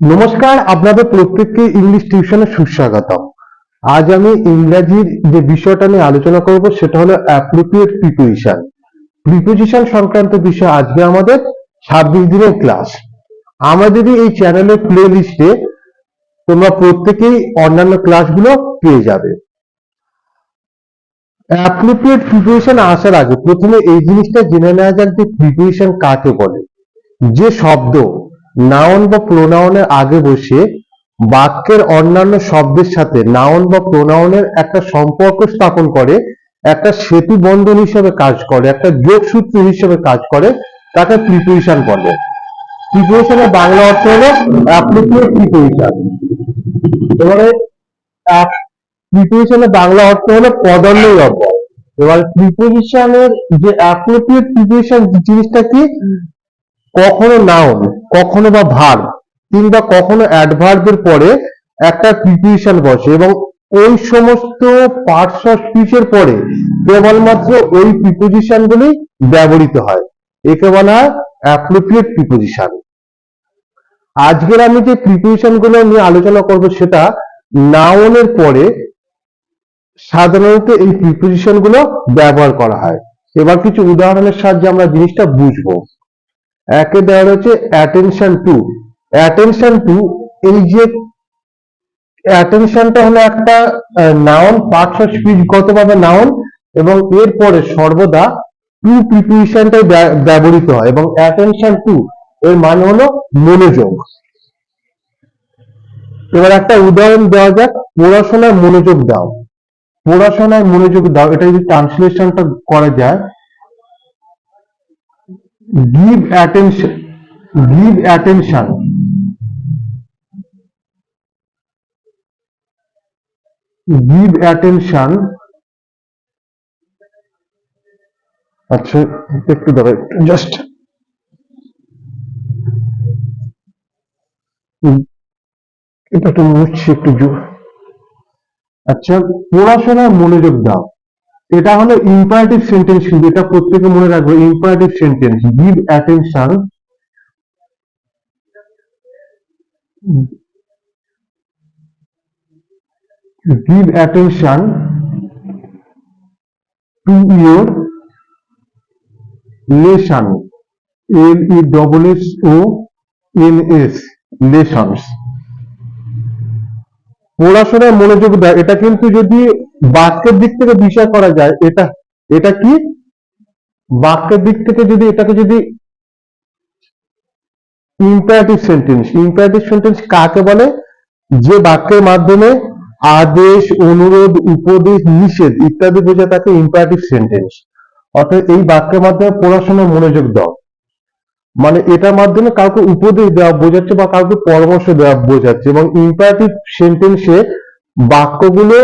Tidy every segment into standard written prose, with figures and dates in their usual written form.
নমস্কার, আপনাদের প্রত্যেককে ইংলিশ টিউশনে সুস্বাগতম। আজ আমি ইংরাজির যে বিষয়টা নিয়ে আলোচনা করব সেটা হলো অ্যাপ্রোপ্রিয়েট প্রিপোজিশন। প্রিপোজিশন সংক্রান্ত বিষয় আজকে আমাদের 26 দিনের ক্লাস। আমাদের এই চ্যানেলের প্লে লিস্টে তোমরা প্রত্যেকেই অন্যান্য ক্লাসগুলো পেয়ে যাবে। অ্যাপ্রোপ্রিয়েট প্রিপোজিশন আসার আগে প্রথমে এই জিনিসটা জেনে নেওয়া যাক যে প্রিপোজিশন কাকে বলে। যে শব্দ নাউন বা প্রোনাউনের আগে বসে বাক্যের অন্যান্য শব্দের সাথে নাউন বা প্রোনাউনের একটা সম্পর্ক স্থাপন করে, একটা সেতু বন্ধন হিসেবে কাজ করে, একটা যোগসূত্র হিসেবে কাজ করে, তাকে প্রিপোজিশন বলে। প্রিপোজিশনের বাংলা অর্থ হলো অ্যাপ্রোপ্রিয়েট প্রিপোজিশন। এবারে প্রিপোজিশনের বাংলা অর্থ হলো পদান্বয়ী অব্যয়। এবার প্রিপোজিশনের যে অ্যাপ্রোপ্রিয়েট প্রিপোজিশন জিনিসটা কি, কখনো নাউন, কখনো বা ভার্ব কিংবা কখনো অ্যাডভার্বের পরে একটা প্রিপোজিশন বসে এবং ওই সমস্ত পার্টস অফ স্পিচের পরে কেবলমাত্র ওই প্রিপোজিশন গুলি ব্যবহৃত হয়। একে বলা হয় অ্যাপ্রোপ্রিয়েট প্রিপোজিশন। আজকের আমি যে প্রিপোজিশন গুলো নিয়ে আলোচনা করব সেটা নাউনের পরে সাধারণত এই প্রিপোজিশন গুলো ব্যবহার করা হয়। এবার কিছু উদাহরণের সাহায্যে আমরা জিনিসটা বুঝবো। একে দেওয়া রয়েছে অ্যাটেনশন টু। অ্যাটেনশন টু, এই যে অ্যাটেনশনটা হলো একটা নাউন, পার্টস অফ স্পিচ গতভাবে নাউন এবং এরপরে সর্বদা টু প্রিপোজিশনটাই ব্যবহৃত হয় এবং অ্যাটেনশন টু এর মানে হলো মনোযোগ। এবার একটা উদাহরণ দেওয়া যাক, পড়াশোনায় মনোযোগ দাও। পড়াশোনায় মনোযোগ দাও, এটা যদি ট্রান্সলেশনটা করা যায়, give attention, give attention, give attention। আচ্ছা একটু দাঁড়াও, জাস্ট এটা একটু মুছছি একটু আচ্ছা, পড়াশোনায় মনোযোগ দাও, এটা হলো ইম্পারেটিভ সেন্টেন্স, কিন্তু এটা প্রত্যেকে মনে রাখবে, imperative sentence. Give attention, give attention to your lesson, LESSONS, lessons। পড়াশোনায় মনোযোগ দেয়, এটা কিন্তু যদি বাক্যের দিক থেকে বিচার করা যায়, এটা এটা কি বাক্যের দিক থেকে যদি এটাকে যদি ইম্পারেটিভ সেন্টেন্স। ইম্পারেটিভ সেন্টেন্স কাকে বলে? যে বাক্যের মাধ্যমে আদেশ, অনুরোধ, উপদেশ, নিষেধ ইত্যাদি বোঝা তাকে ইম্পারেটিভ সেন্টেন্স। অর্থাৎ এই বাক্যের মাধ্যমে পড়াশোনায় মনোযোগ দাও মানে এটার মাধ্যমে কাউকে উপদেশ দেওয়া বোঝাচ্ছে বা কাউকে পরামর্শ দেওয়া বোঝাচ্ছে। এবং ইম্পারেটিভ সেন্টেন্সে বাক্যগুলো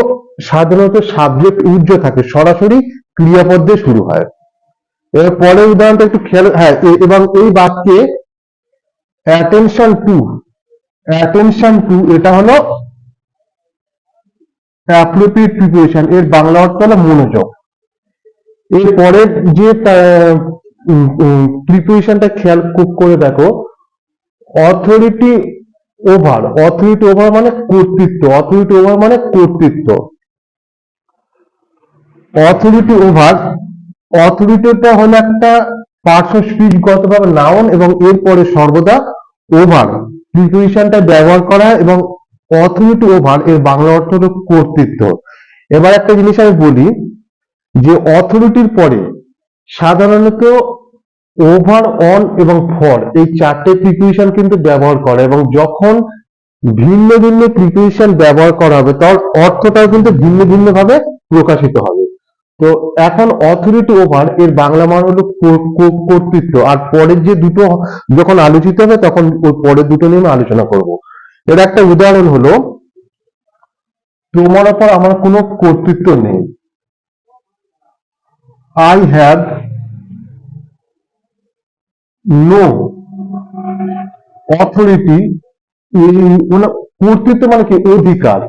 সাধারণত সাবজেক্ট উজ্জ থাকে, সরাসরি ক্রিয়াপদ দিয়ে শুরু হয়। এর পরের উদাহরণটা একটু খেয়াল, হ্যাঁ, এবং এই বাক্যে অ্যাটেনশন টু, অ্যাটেনশন টু এটা হলো অ্যাপ্রোপ্রিয়েট প্রিপোজিশন, এর বাংলা অর্থ হলো মনোযোগ। এর পরের যে প্রিপোজিশনটা খেয়াল করে দেখো, অথরিটি ওভার। অথরিটি ওভার মানে কর্তৃত্ব, অথরিটি ওভার মানে কর্তৃত্ব। অথরিটি ওভার, অথরিটিটা হলো একটা পার্টস অফ স্পিচ গতভাবে নাউন এবং এরপরে সর্বদা ওভার প্রিপোজিশনটা ব্যবহার করা হয় এবং অথরিটি ওভার এর বাংলা অর্থ হলো কর্তৃত্ব। এবার একটা জিনিস আমি বলি যে অথরিটির পরে সাধারণত ওভার, অন এবং ফর এই চারটে প্রিপোজিশন কিন্তু ব্যবহার করে এবং যখন ভিন্ন ভিন্ন প্রিপোজিশন ব্যবহার করা হবে তার অর্থটাও কিন্তু ভিন্ন ভিন্ন ভাবে প্রকাশিত হবে। তো এখন অথরিটি ওভার এর বাংলা মান হলো কর্তৃত্ব, আর পরের যে দুটো যখন আলোচিত হবে তখন ওই পরের দুটো নিয়ে আলোচনা করব। এর একটা উদাহরণ হলো, তোমার উপর আমার কোনো কর্তৃত্ব নেই। I have no authority, কর্তৃত্ব মানে কি অধিকার,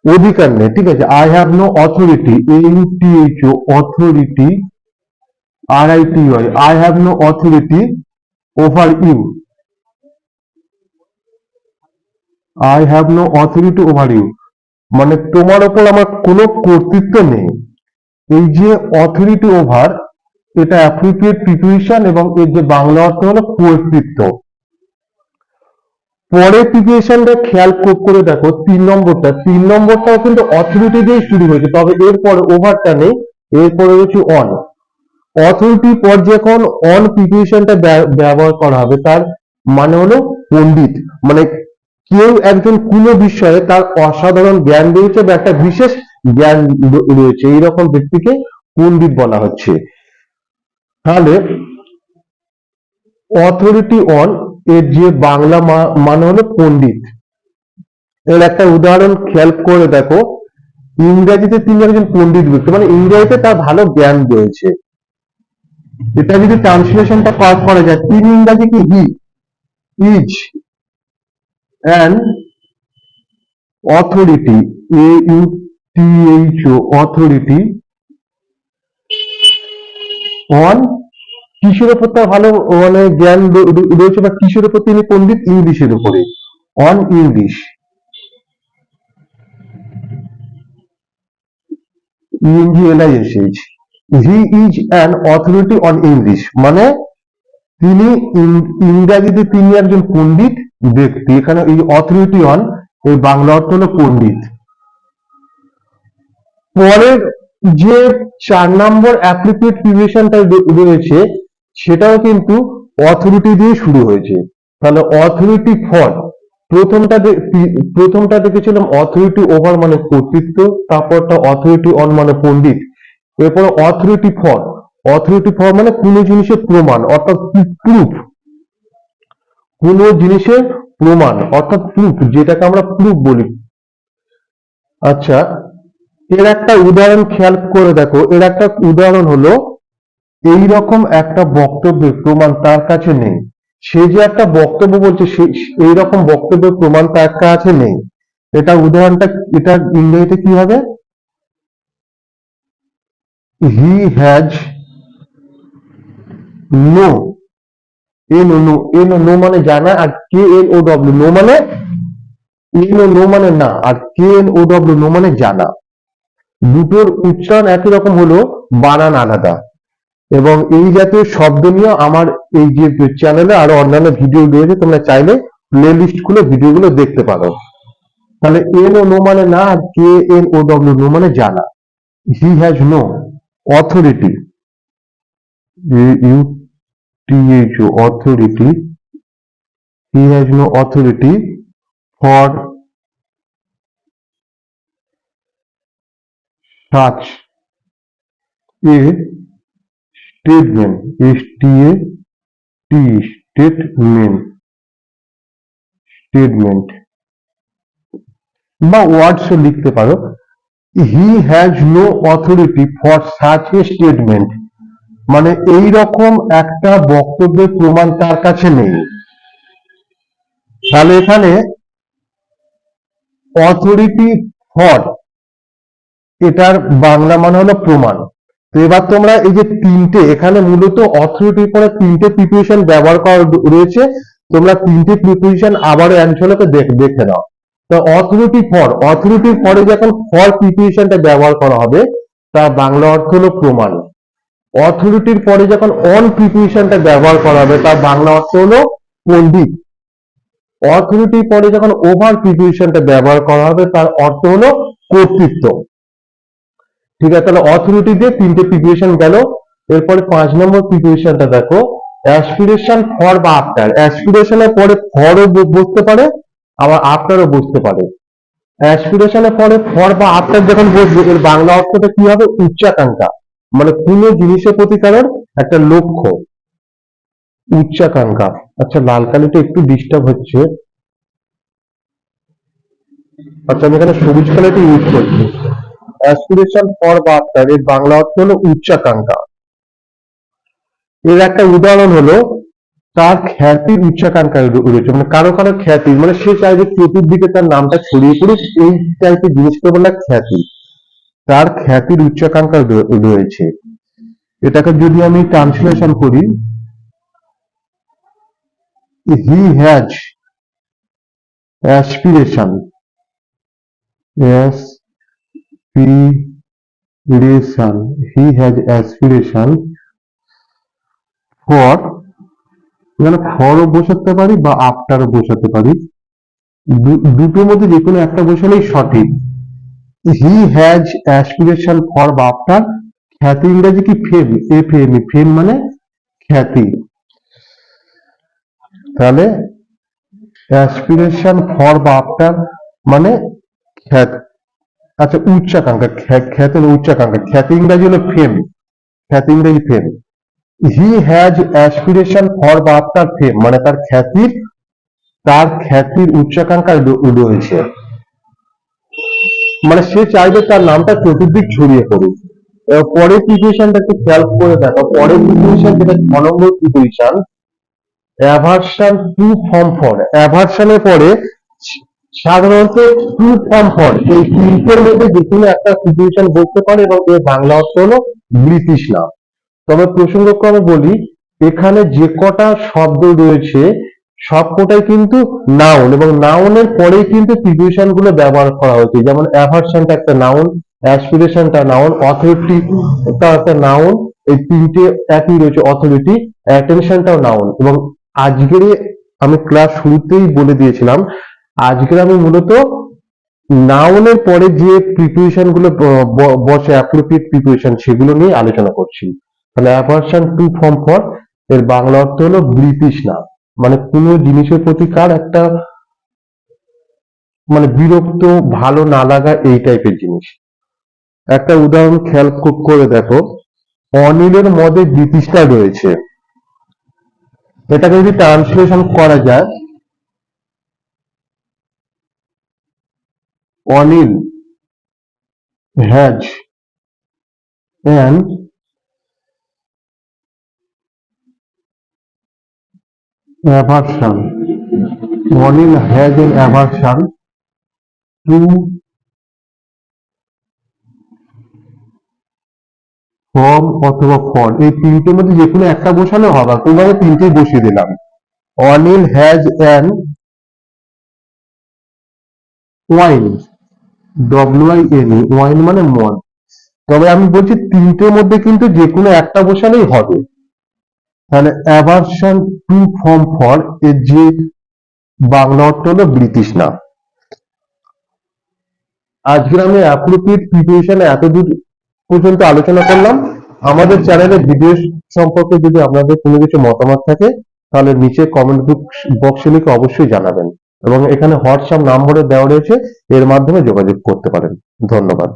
অধিকার নেই, ঠিক আছে। I have no authority, AUTHO, authority, RITY, I have no authority over you। I have no authority over you, মানে তোমার ওপর আমার কোনো কর্তৃত্ব নেই। এই যে অথরিটি ওভার, এটা অ্যাপ্রোপ্রিয়েট প্রিপোজিশন এবং এর যে বাংলা অর্থ হলো কর্তৃত্ব। পরের প্রিপোজিশনটা খেয়াল করে দেখো, 3 নম্বরটাও কিন্তু অথরিটি দিয়ে শুরু হয়েছে, তবে এরপরে ওভারটা নেই, এরপরে রয়েছে অন। অথরিটি পর যখন অন প্রিপোজিশনটা ব্যবহার করা হবে, তার মানে হলো পণ্ডিত, মানে কেউ একজন কোনো বিষয়ে তার অসাধারণ জ্ঞান রয়েছে বা একটা বিশেষ জ্ঞান রয়েছে, এইরকম ব্যক্তিকে পণ্ডিত বলা হচ্ছে। তাহলে অথরিটি অন এর যে বাংলা মানে হলো পণ্ডিত। এর একটা উদাহরণ খেয়াল করে দেখো, ইংরেজিতে তিনি একজন পণ্ডিত ব্যক্তি, মানে ইংরেজিতে তার ভালো জ্ঞান রয়েছে। এটা যদি ট্রান্সলেশনটা করা যায়, তিনি ইংরাজি কি he is an authority, AUTHO authority on, কিসের উপর তার ভালো মানে জ্ঞান রয়েছে বা কিসের উপর তিনি পণ্ডিত, ইংলিশের উপরে, on English, ENGLISH। He is an authority on English, মানে তিনি ইংরাজিতে তিনি একজন পণ্ডিত ব্যক্তি। এখানে এই অথরিটি অন এর বাংলা অর্থ হলো পণ্ডিত। পরের যে 4 নম্বর অ্যাপ্রোপ্রিয়েট প্রিপোজিশনটা রয়েছে, সেটাও কিন্তু অথরিটি দিয়ে শুরু হয়েছে। তাহলে অথরিটি ফর, প্রথমটা দেখেছিলাম অথরিটি ওভার মানে কর্তৃত্ব, তারপরটা অথরিটি অন মানে পণ্ডিত, এরপর অথরিটি ফর, অথরিটি ফর মানে কোনো জিনিসের প্রমাণ অর্থাৎ প্রুফ, কোনো জিনিসের প্রমাণ অর্থাৎ প্রুফ, যেটাকে আমরা প্রুফ বলি। আচ্ছা, এর একটা উদাহরণ খেয়াল করে দেখো, এর একটা উদাহরণ হলো, এইরকম একটা বক্তব্যের প্রমাণ তার কাছে নেই। সে যে একটা বক্তব্য বলছে, এইরকম বক্তব্যের প্রমাণ তার কাছে নেই। এটা উদাহরণটা, এটা ইংরেজিতে কি হবে? হি হ্যাজ নো, নো মানে জানা, আর KNOW নো মানে নো মানে না, আর KNOW নো মানে জানা। দুটোর উচ্চারণ একই রকম হলো, বানান আলাদা। এবং এই জাতীয় শব্দ নিয়ে আমার এই যে চ্যানেলে আরো অন্যান্য ভিডিও রয়েছে, তোমরা চাইলে প্লে লিস্ট খুলে ভিডিওগুলো দেখতে পারো। তাহলে নো মানে না, আর KNOW নো মানে জানা। He has no authority, AUTHO authority, he has no authority for such a statement, statement বা ওয়ার্ডস লিখতে পারো। He has no authority for such a statement, মানে এই রকম একটা বক্তব্যের প্রমাণ তার কাছে নেই। তাহলে এখানে অথরিটি ফর, এটার বাংলা মানে হলো প্রমাণ। তো এবার তোমরা এই যে তিনটে, এখানে মূলত অথরিটির পরে তিনটে প্রিপোজিশন ব্যবহার করা রয়েছে, তোমরা তিনটে প্রিপোজিশন আবারও এক ঝলকে দেখে নাও। তো অথরিটি ফরে যখন ফর প্রিপোজিশনটা ব্যবহার করা হবে, তার বাংলা অর্থ হলো প্রমাণ। অথরিটির পরে যখন অন প্রিপোজিশনটা ব্যবহার করা হবে, তার বাংলা অর্থ হলো পণ্ডিত। অথরিটির পরে যখন ওভার প্রিপোজিশনটা ব্যবহার করা হবে, তার অর্থ হলো কর্তৃত্ব। ঠিক আছে, তাহলে অথরিটি দিয়ে তিনটে প্রিপোজিশন গেল। এরপরে 5 নম্বর প্রিপোজিশনটা দেখো, অ্যাসপিরেশন ফর বা আফটার। অ্যাসপিরেশনের পরে ফরও বসতে পারে, আবার আফটারও বসতে পারে। অ্যাসপিরেশনের পরে ফর বা আফটার যখন বসবে, এর বাংলা অর্থটা কি হবে? উচ্চাকাঙ্ক্ষা, মানে কোনো জিনিসের প্রতি কারোর একটা লক্ষ্য, উচ্চাকাঙ্ক্ষা। আচ্ছা, লাল কালিটা একটু ডিস্টার্ব হচ্ছে, আচ্ছা আমি এখানে সবুজ কালিটা ইউজ করছি। অ্যাসপিরেশন ফর বা আফটার এর বাংলা অর্থ হলো উচ্চাকাঙ্ক্ষা। এর একটা উদাহরণ হলো, তার খ্যাতি উচ্চাকাঙ্ক্ষায় রয়েছে, মানে কারো কারো খ্যাতি, মানে সে চায় যে চতুর্দিকে তার নামটা ছড়িয়ে পড়ুক, এই টাইপের জিনিসকে বলে খ্যাতি। তার খ্যাতির উচ্চাকাঙ্ক্ষা রয়েছে। এটাকে যদি আমি ট্রান্সলেশন করি, he has aspiration, aspiration, he has aspiration for, এখানে for ও বসাতে পারি বা after ও বসাতে পারি, দুটোর মধ্যে যে কোনো একটা বসালেই সঠিক। হি হ্যাজ অ্যাসপিরেশন ফর বা আফটার, খ্যাতি ইংরেজি কি ফেম, ফেম মানে খ্যাতি। তাহলে অ্যাসপিরেশন ফর বা আফটার মানে খ্যাতি, আচ্ছা উচ্চাকাঙ্ক্ষা, খ্যাতি হলো উচ্চাকাঙ্ক্ষা, খ্যাতি ইংরেজি হলো ফেম, খ্যাতি ইংরেজি ফেম। হি হ্যাজ অ্যাসপিরেশন ফর বা আফটার ফেম মানে তার খ্যাতির উচ্চাকাঙ্ক্ষা রয়েছে, মানে সে চাইবে তার নামটা চতুর্দিক ছড়িয়ে পড়ুক। পরের প্রিপোজিশনটা একটু খেয়াল করে দেখো, পরের প্রিপোজিশন যেটা 6 নম্বর preposition, aversion to form for, অ্যাভারশনের পরে সাধারণত টু ফর্ম ফর এই তিনটের মধ্যে যে কোনো একটা প্রিপোজিশন বলতে পারে এবং এর বাংলা অর্থ হলো ব্রিটিশ নাম। তবে প্রসঙ্গক্রমে বলি, এখানে যে কটা শব্দ রয়েছে সবকটাই কিন্তু নাউন এবং নাউনের পরেই কিন্তু প্রিপোজিশন গুলো ব্যবহার করা হয়েছে। যেমন অ্যাভারশনটা একটা নাউন, অ্যাসপিরেশনটা নাউন, অথরিটিটা একটা নাউন, এই তিনটে একই রয়েছে, অথরিটি, অ্যাটেনশনটাও নাউন। এবং আজকের আমি ক্লাস শুরুতেই বলে দিয়েছিলাম, আজকের আমি মূলত নাউনের পরে যে প্রিপোজিশন গুলো বসে অ্যাপ্রোপ্রিয়েট প্রিপোজিশন সেগুলো নিয়ে আলোচনা করছি। তাহলে অ্যাভারশন টু ফর্ম ফর এর বাংলা অর্থ হলো ব্রিটিশ নাম, মানে কোনো জিনিসের প্রতি কার একটা মানে বিরক্ত, ভালো না লাগা এই টাইপের জিনিস। একটা উদাহরণ খেয়াল করে দেখো, অনিলের মধ্যে ব্রিটিশটা রয়েছে, এটাকে যদি ট্রান্সলেশন করা যায়, Anil has an aversion, Anil has an aversion to form অথবা ফর, এই তিনটের মধ্যে যে কোনো একটা বসালে হবে, তোমাকে তিনটেই বসিয়ে দিলাম। Anil has an wine, WINE, wine মানে মদ। তবে আমি বলছি তিনটের মধ্যে কিন্তু যে কোনো একটা বসালেই হবে। তাহলে অ্যাভারশন টু ফর্ম ফর এর যে বাংলা অর্থ হলো ব্রিটিশ নাম। আজকে আমি অ্যাপ্রোপ্রিয়েট প্রিপোজিশন এতদূর পর্যন্ত আলোচনা করলাম। আমাদের চ্যানেলের ভিডিও সম্পর্কে যদি আপনাদের কোনো কিছু মতামত থাকে তাহলে নিচে কমেন্ট বক্সে লিখে অবশ্যই জানাবেন এবং এখানে হোয়াটসঅ্যাপ নম্বরে দেওয়া রয়েছে, এর মাধ্যমে যোগাযোগ করতে পারেন। ধন্যবাদ।